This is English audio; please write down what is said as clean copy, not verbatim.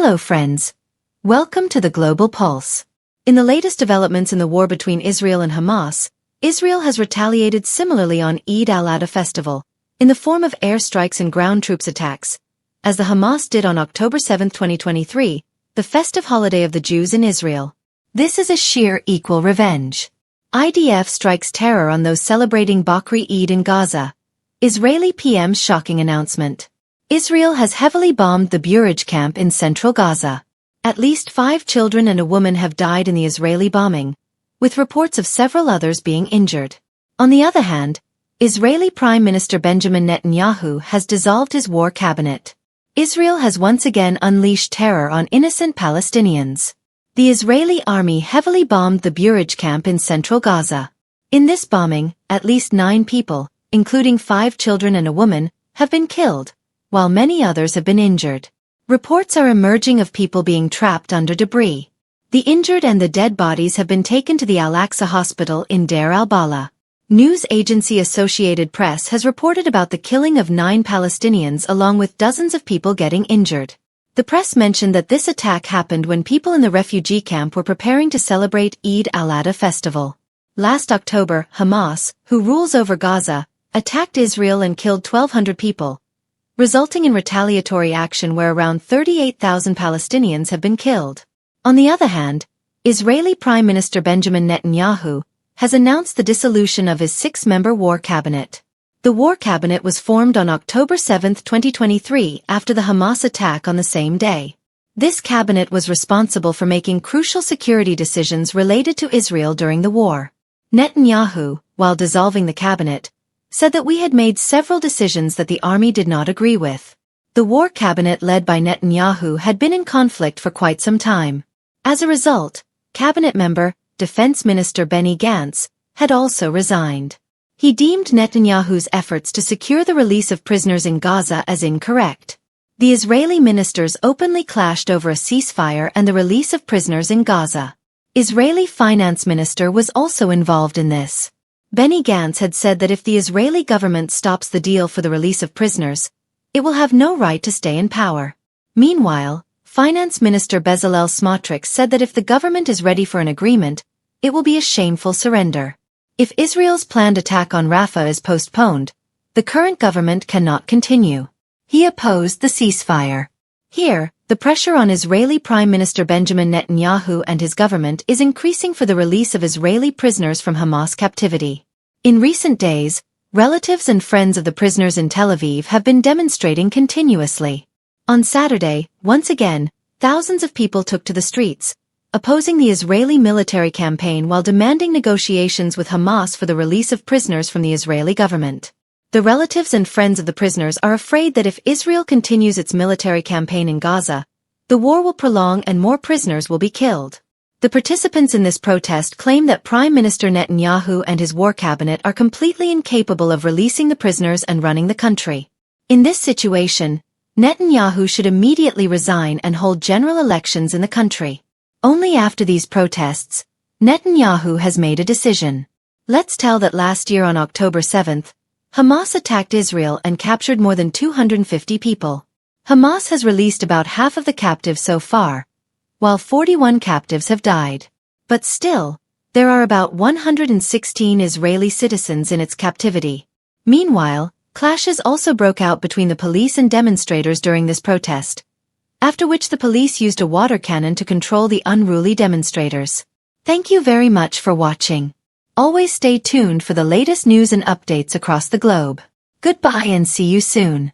Hello friends. Welcome to the Global Pulse. In the latest developments in the war between Israel and Hamas, Israel has retaliated similarly on Eid Al-Adha festival, in the form of airstrikes and ground troops attacks, as the Hamas did on October 7, 2023, the festive holiday of the Jews in Israel. This is a sheer equal revenge. IDF strikes terror on those celebrating Bakri Eid in Gaza. Israeli PM's shocking announcement. Israel has heavily bombed the Bureij camp in central Gaza. At least 5 children and a woman have died in the Israeli bombing, with reports of several others being injured. On the other hand, Israeli Prime Minister Benjamin Netanyahu has dissolved his war cabinet. Israel has once again unleashed terror on innocent Palestinians. The Israeli army heavily bombed the Bureij camp in central Gaza. In this bombing, at least 9 people, including 5 children and a woman, have been killed, while many others have been injured. Reports are emerging of people being trapped under debris. The injured and the dead bodies have been taken to the Al-Aqsa Hospital in Deir Al-Balah. News agency Associated Press has reported about the killing of 9 Palestinians along with dozens of people getting injured. The press mentioned that this attack happened when people in the refugee camp were preparing to celebrate Eid Al-Adha festival. Last October, Hamas, who rules over Gaza, attacked Israel and killed 1,200 people, resulting in retaliatory action where around 38,000 Palestinians have been killed. On the other hand, Israeli Prime Minister Benjamin Netanyahu has announced the dissolution of his 6-member war cabinet. The war cabinet was formed on October 7, 2023 after the Hamas attack on the same day. This cabinet was responsible for making crucial security decisions related to Israel during the war. Netanyahu, while dissolving the cabinet, said that we had made several decisions that the army did not agree with. The war cabinet led by Netanyahu had been in conflict for quite some time. As a result, cabinet member, Defense Minister Benny Gantz, had also resigned. He deemed Netanyahu's efforts to secure the release of prisoners in Gaza as incorrect. The Israeli ministers openly clashed over a ceasefire and the release of prisoners in Gaza. Israeli Finance Minister was also involved in this. Benny Gantz had said that if the Israeli government stops the deal for the release of prisoners, it will have no right to stay in power. Meanwhile, Finance Minister Bezalel Smotrich said that if the government is ready for an agreement, it will be a shameful surrender. If Israel's planned attack on Rafah is postponed, the current government cannot continue. He opposed the ceasefire. Here, the pressure on Israeli Prime Minister Benjamin Netanyahu and his government is increasing for the release of Israeli prisoners from Hamas captivity. In recent days, relatives and friends of the prisoners in Tel Aviv have been demonstrating continuously. On Saturday, once again, thousands of people took to the streets, opposing the Israeli military campaign while demanding negotiations with Hamas for the release of prisoners from the Israeli government. The relatives and friends of the prisoners are afraid that if Israel continues its military campaign in Gaza, the war will prolong and more prisoners will be killed. The participants in this protest claim that Prime Minister Netanyahu and his war cabinet are completely incapable of releasing the prisoners and running the country. In this situation, Netanyahu should immediately resign and hold general elections in the country. Only after these protests, Netanyahu has made a decision. Let's tell that last year on October 7th, Hamas attacked Israel and captured more than 250 people. Hamas has released about half of the captives so far, while 41 captives have died. But still, there are about 116 Israeli citizens in its captivity. Meanwhile, clashes also broke out between the police and demonstrators during this protest, after which the police used a water cannon to control the unruly demonstrators. Thank you very much for watching. Always stay tuned for the latest news and updates across the globe. Goodbye and see you soon.